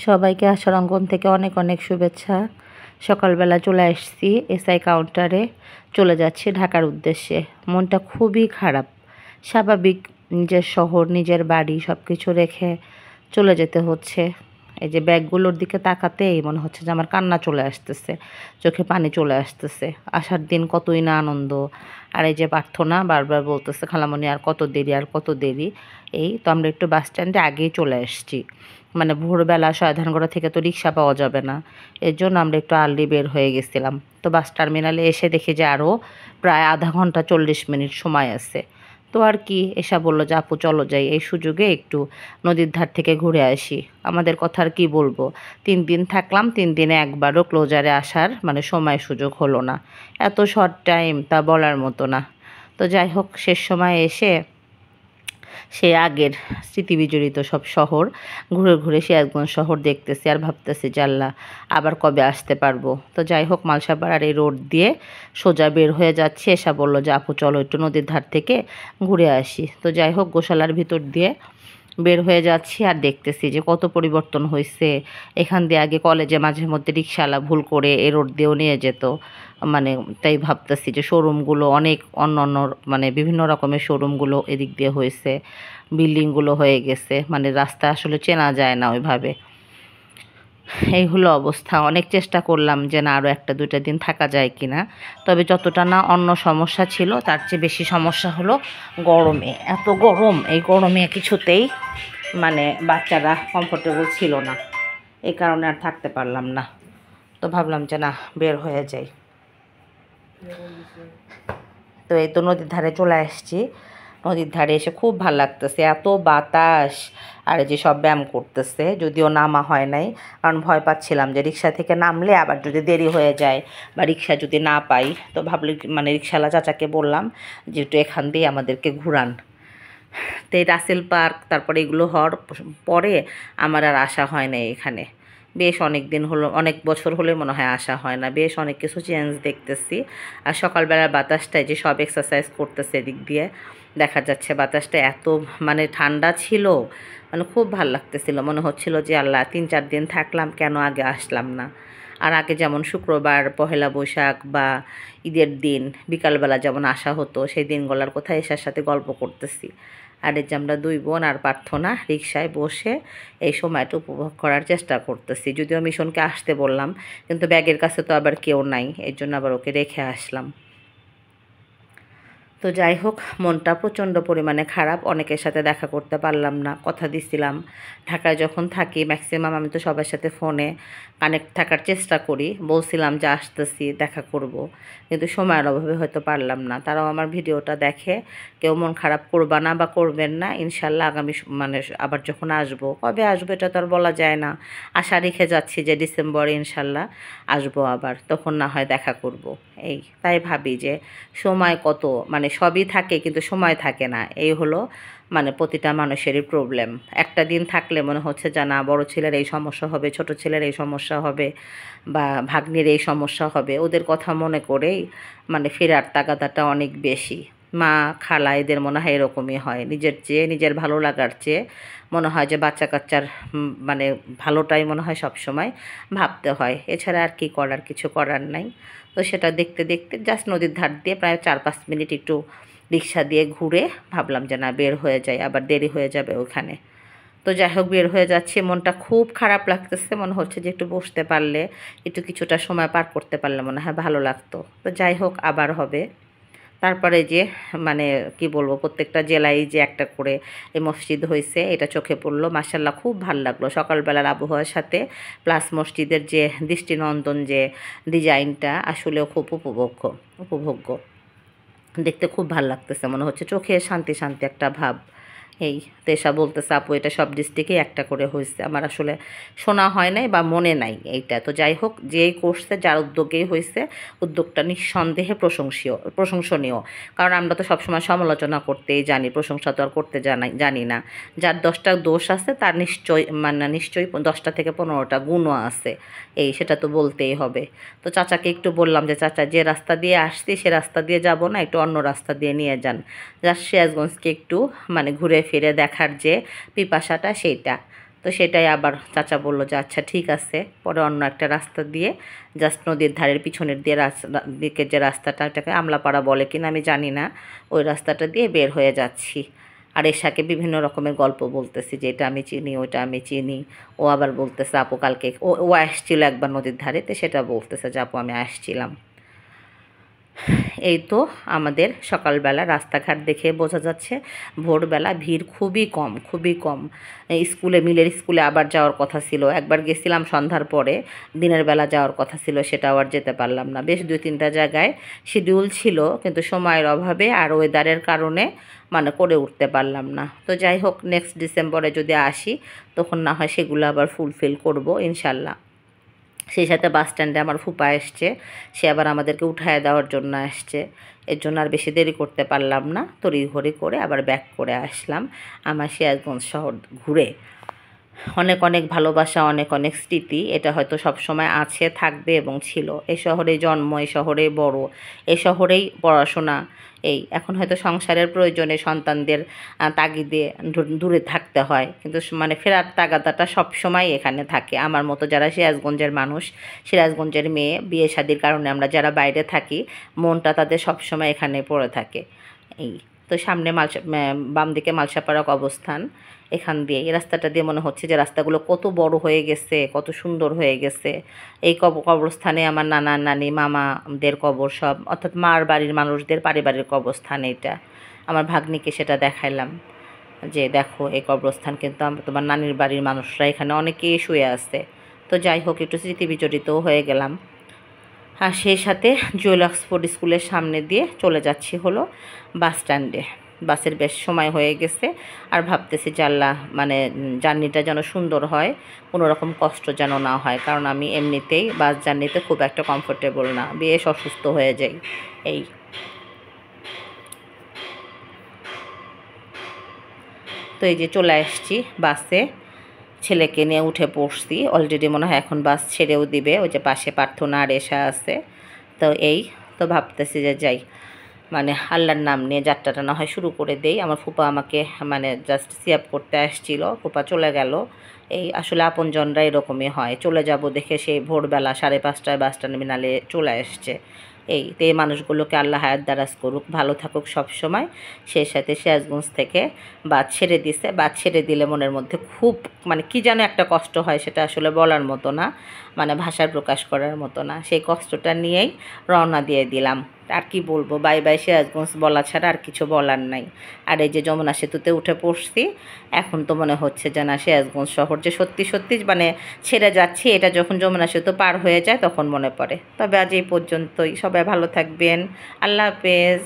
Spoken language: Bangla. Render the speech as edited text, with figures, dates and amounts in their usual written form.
সবাইকে আশার অঙ্গন থেকে অনেক অনেক শুভেচ্ছা। সকালবেলা চলে আসছি এসআই কাউন্টারে, চলে যাচ্ছি ঢাকার উদ্দেশ্যে। মনটা খুবই খারাপ। স্বাভাবিক নিজের শহর, নিজের বাড়ি সব কিছু রেখে চলে যেতে হচ্ছে। এই যে ব্যাগগুলোর দিকে তাকাতেই মনে হচ্ছে যে আমার কান্না চলে আসতেছে, চোখে পানি চলে আসতেছে। আসার দিন কতই না আনন্দ। আর এই যে প্রার্থনা বারবার বলতেছে, খালামণি আর কত দেরি, আর কত দেরি। এই তো আমরা একটু বাস স্ট্যান্ডে আগেই চলে আসছি। মানে ভোরবেলা শয়ধানগড়া থেকে তো রিক্সা পাওয়া যাবে না, এর জন্য আমরা একটু আর্লি বের হয়ে গেছিলাম। তো বাস টার্মিনালে এসে দেখি যে আরও প্রায় আধা ঘন্টা 40 মিনিট সময় আছে। তো আর কি, এসা বললো যে আপু চলো যাই, এই সুযোগে একটু নদীর ধার থেকে ঘুরে আসি। আমাদের কথা আর কি বলবো, 3 দিন থাকলাম, 3 দিনে একবারও ক্লোজারে আসার মানে সময় সুযোগ হলো না। এত শর্ট টাইম, তা বলার মতো না। তো যাই হোক, শেষ সময় এসে সে আগের স্মৃতিবিজড়িত সব শহর ঘুরে ঘুরে সিরাজগঞ্জ শহর দেখতেছি আর ভাবতেছি যে আল্লাহ আবার কবে আসতে পারবো। তো যাই হোক, মালসাপাড়ার এই রোড দিয়ে সোজা বের হয়ে যাচ্ছি। এসা বললো যে আপু চলো একটু নদীর ধার থেকে ঘুরে আসি। তো যাই হোক, গোশালার ভিতর দিয়ে বের হয়ে যাচ্ছি আর দেখতেছি যে কত পরিবর্তন হয়েছে। এখান দিয়ে আগে কলেজে মাঝে মধ্যে রিক্সাওয়ালা ভুল করে এ রোড দিয়েও নিয়ে যেত। মানে তাই ভাবতেছি যে শোরুমগুলো অনেক অন্য অন্য, মানে বিভিন্ন রকমের শোরুমগুলো এদিক দিয়ে হয়েছে, বিল্ডিংগুলো হয়ে গেছে, মানে রাস্তা আসলে চেনা যায় না ওইভাবে। এই হলো অবস্থা। অনেক চেষ্টা করলাম যে না আরও 1-2 দিন থাকা যায় কি না। তবে যতটা না অন্য সমস্যা ছিল তার চেয়ে বেশি সমস্যা হলো গরমে। এত গরম, এই গরমে কিছুতেই মানে বাচ্চারা কমফোর্টেবল ছিল না, এই কারণে আর থাকতে পারলাম না। তো ভাবলাম যে না বের হয়ে যাই। তো এই তো নদীর ধারে চলে আসছি। নদীর ধারে এসে খুব ভালো লাগতেছে, এত বাতাস। আর এই যে সব ব্যায়াম করতেছে, যদিও নামা হয় নাই, কারণ ভয় পাচ্ছিলাম যে রিক্সা থেকে নামলে আবার যদি দেরি হয়ে যায় বা রিক্সা যদি না পাই। তো ভাবলি মানে রিক্সাওয়ালা চাচাকে বললাম যে একটু এখান দিয়ে আমাদেরকে ঘুরান। তো এই রাসেল পার্ক তারপরে এগুলো হওয়ার পরে আমার আর আসা হয় না এখানে। বেশ অনেক দিন হলো, অনেক বছর হলে মনে হয় আসা হয় না। বেশ অনেক কিছু চেঞ্জ দেখতেছি। আর সকালবেলার বাতাসটায় যে সব এক্সারসাইজ করতেছে এদিক দিয়ে দেখা যাচ্ছে, বাতাসটা এত মানে ঠান্ডা ছিল, মানে খুব ভালো লাগতেছিল। মনে হচ্ছিল যে আল্লাহ 3-4 দিন থাকলাম, কেন আগে আসলাম না। আর আগে যেমন শুক্রবার, পহেলা বৈশাখ বা ঈদের দিন বিকালবেলা যেমন আসা হতো, সেই দিনগুলোর কথা এসার সাথে গল্প করতেছি। আর এই যে আমরা 2 বোন আর প্রার্থনা রিক্সায় বসে এই সময়টা উপভোগ করার চেষ্টা করতেছি। যদিও মিশনকে আসতে বললাম, কিন্তু ব্যাগের কাছে তো আবার কেউ নাই, এর জন্য আবার ওকে রেখে আসলাম। তো যাই হোক, মনটা প্রচণ্ড পরিমাণে খারাপ। অনেকের সাথে দেখা করতে পারলাম না, কথা দিছিলাম। ঢাকায় যখন থাকি ম্যাক্সিমাম আমি তো সবার সাথে ফোনে কানেক্ট থাকার চেষ্টা করি, বলছিলাম যে আসতেছি দেখা করব, কিন্তু সময়ের অভাবে হয়তো পারলাম না। তারাও আমার ভিডিওটা দেখে, কেউ মন খারাপ করবা না বা করবেন না। ইনশাল্লাহ আগামী মানে আবার যখন আসবো, কবে আসবো এটা তো আর বলা যায় না। আশা রেখে যাচ্ছি যে ডিসেম্বরে ইনশাল্লাহ আসবো আবার, তখন না হয় দেখা করব। এই তাই ভাবি যে সময় কত, মানে সবই থাকে কিন্তু সময় থাকে না। এই হলো মানে প্রতিটা মানুষেরই প্রবলেম। একটা দিন থাকলে মনে হচ্ছে যে না বড় ছেলের এই সমস্যা হবে, ছোট ছেলের এই সমস্যা হবে, বা ভাগ্নির এই সমস্যা হবে, ওদের কথা মনে করেই মানে ফেরার তাগাদাটা অনেক বেশি। মা খালা এদের মনে হয় এরকমই হয়, নিজের চেয়ে, নিজের ভালো লাগার চেয়ে মনে হয় যে বাচ্চা কাচ্চার মানে ভালোটাই মনে হয় সবসময় ভাবতে হয়। এছাড়া আর কি করার, কিছু করার নাই। তো সেটা দেখতে দেখতে জাস্ট নদীর ধার দিয়ে প্রায় 4-5 মিনিট একটু রিক্সা দিয়ে ঘুরে ভাবলাম যে না বের হয়ে যায়, আবার দেরি হয়ে যাবে ওখানে। তো যাই হোক, বের হয়ে যাচ্ছে। মনটা খুব খারাপ লাগতেছে, মনে হচ্ছে যে একটু বসতে পারলে, একটু কিছুটা সময় পার করতে পারলে মনে হয় ভালো লাগতো। তো যাই হোক, আবার হবে। তারপরে যে মানে কি বলবো, প্রত্যেকটা জেলায় যে একটা করে এই মসজিদ হয়েছে, এটা চোখে পড়লো। মাশাআল্লাহ খুব ভালো লাগলো সকালবেলার আবহাওয়ার সাথে, প্লাস মসজিদের যে দৃষ্টিনন্দন যে ডিজাইনটা, আসলেও খুব উপভোগ্য। দেখতে খুব ভালো লাগতেছে, মনে হচ্ছে চোখে শান্তি শান্তি একটা ভাব। এই তেষা বলতেছে আপু এটা সব ডিস্ট্রিক্টেই একটা করে হয়েছে, আমার আসলে শোনা হয় নাই বা মনে নাই এইটা। তো যাই হোক, যেই করছে, যার উদ্যোগেই হয়েছে, উদ্যোগটা নিঃসন্দেহে প্রশংসনীয়। কারণ আমরা তো সবসময় সমালোচনা করতেই জানি, প্রশংসা তো আর করতে জানি না। যার 10টা দোষ আছে তার নিশ্চয়ই 10টা থেকে 15টা গুণও আছে, এই সেটা তো বলতেই হবে। তো চাচাকে একটু বললাম যে চাচা, যে রাস্তা দিয়ে আসছি সে রাস্তা দিয়ে যাব না, একটু অন্য রাস্তা দিয়ে নিয়ে যান, যা সিরাজগঞ্জকে একটু মানে ঘুরে ফিরে দেখার যে পিপাসাটা সেইটা। তো সেটাই আবার চাচা বলল যে আচ্ছা ঠিক আছে, পরে অন্য একটা রাস্তা দিয়ে জাস্ট নদীর ধারের পিছনের দিয়ে দিকে যে রাস্তাটা, এটাকে আমলাপাড়া বলে কিনা আমি জানি না, ওই রাস্তাটা দিয়ে বের হয়ে যাচ্ছি। আর এশাকে বিভিন্ন রকমের গল্প বলতেছি যে এটা আমি চিনি, ওইটা আমি চিনি। ও আবার বলতেছে আপু কালকে ও আসছিল একবার নদীর ধারেতে, সেটা বলতেছে যে আপু আমি আসছিলাম। এই তো আমাদের সকালবেলা রাস্তাঘাট দেখে বোঝা যাচ্ছে ভোরবেলা ভিড় খুবই কম, খুবই কম। স্কুলে মিলের স্কুলে আবার যাওয়ার কথা ছিল, একবার গেছিলাম সন্ধ্যার পরে, দিনের বেলা যাওয়ার কথা ছিল, সেটাও আর যেতে পারলাম না। বেশ 2-3টা জায়গায় শিডিউল ছিল, কিন্তু সময়ের অভাবে আর ওয়েদারের কারণে মানে করে উঠতে পারলাম না। তো যাই হোক, নেক্সট ডিসেম্বরে যদি আসি তখন না হয় সেগুলো আবার ফুলফিল করব ইনশাল্লাহ। সেই সাথে বাস স্ট্যান্ডে আমার ফুপা এসছে, সে আবার আমাদেরকে উঠায় দেওয়ার জন্য আসছে। এর জন্য আর বেশি দেরি করতে পারলাম না, তড়িঘড়ি করে আবার ব্যাক করে আসলাম আমার সিরাজগঞ্জ শহর ঘুরে। অনেক অনেক ভালোবাসা, অনেক অনেক স্মৃতি, এটা হয়তো সব সময় আছে, থাকবে এবং ছিল। এই শহরে জন্ম, এই শহরেই বড়, এই শহরেই পড়াশোনা। এই এখন হয়তো সংসারের প্রয়োজনে সন্তানদের তাগিদে দূরে থাকতে হয়, কিন্তু মানে ফেরার তাগাদাটা সব সময় এখানে থাকে। আমার মতো যারা সিরাজগঞ্জের মানুষ, সিরাজগঞ্জের মেয়ে, বিয়ে শাদির কারণে আমরা যারা বাইরে থাকি, মনটা তাদের সব সময় এখানে পড়ে থাকে। এই তো সামনে বাম দিকে মালসাপাড়া অবস্থান, এখান দিয়ে এই রাস্তাটা দিয়ে মনে হচ্ছে যে রাস্তাগুলো কত বড় হয়ে গেছে, কত সুন্দর হয়ে গেছে। এই কবরস্থানে আমার নানা নানি মামাদের কবর সব, অর্থাৎ মার বাড়ির মানুষদের পারিবারিক কবরস্থান। এটা আমার ভাগ্নিকে সেটা দেখাইলাম যে দেখো এই কবরস্থান কিন্তু তোমার নানির বাড়ির মানুষরা এখানে অনেকেই শুয়ে আছে। তো যাই হোক, একটু স্মৃতি বিজড়িতও হয়ে গেলাম। আর সেই সাথে জুয়েল অক্সফোর্ড স্কুলের সামনে দিয়ে চলে যাচ্ছি হলো বাস স্ট্যান্ডে। বাসের বেশ সময় হয়ে গেছে, আর ভাবতেছি যে আল্লাহ মানে জার্নিটা যেন সুন্দর হয়, কোনো রকম কষ্ট যেন না হয়, কারণ আমি এমনিতেই বাস জার্নিতে খুব একটা কমফোর্টেবল না, বেশ অসুস্থ হয়ে যাই। এই তো এই যে চলে আসছি বাসে, ছেলেকে নিয়ে উঠে পড়ছি অলরেডি, মনে হয় এখন বাস ছেড়েও দিবে। ওই যে পাশে প্রার্থনা আর এশা আছে। তো এই তো ভাবতেছি যে যাই, মানে আল্লাহর নাম নিয়ে যাত্রাটা না হয় শুরু করে দেই। আমার ফুপা আমাকে মানে জাস্ট সিয়াপ করতে আসছিল, ফুপা চলে গেল। এই আসলে আপনজনরা এরকমই হয়, চলে যাব দেখে সেই ভোরবেলা 5:30টায় বাস টার্মিনালে চলে আসছে। এই তো এই মানুষগুলোকে আল্লাহ হায়াত দারাজ করুক, ভালো থাকুক সব সময়। সেই সাথে সিরাজগঞ্জ থেকে বাদ ছেড়ে দিছে, বাদ ছেড়ে দিলে মনের মধ্যে খুব মানে কি যেন একটা কষ্ট হয়, সেটা আসলে বলার মতো না, মানে ভাষায় প্রকাশ করার মতো না। সেই কষ্টটা নিয়েই রওনা দিয়ে দিলাম। আর কি বলবো, বাই বাই সিরাজগঞ্জ বলা ছাড়া আর কিছু বলার নাই। আর এই যে যমুনা সেতুতে উঠে পড়ছি, এখন তো মনে হচ্ছে যে না সিরাজগঞ্জ শহর যে সত্যি সত্যি মানে ছেড়ে যাচ্ছি, এটা যখন যমুনা সেতু পার হয়ে যায় তখন মনে পড়ে। তবে আজ এই পর্যন্তই, সবাই ভালো থাকবেন, আল্লাহ হাফেজ।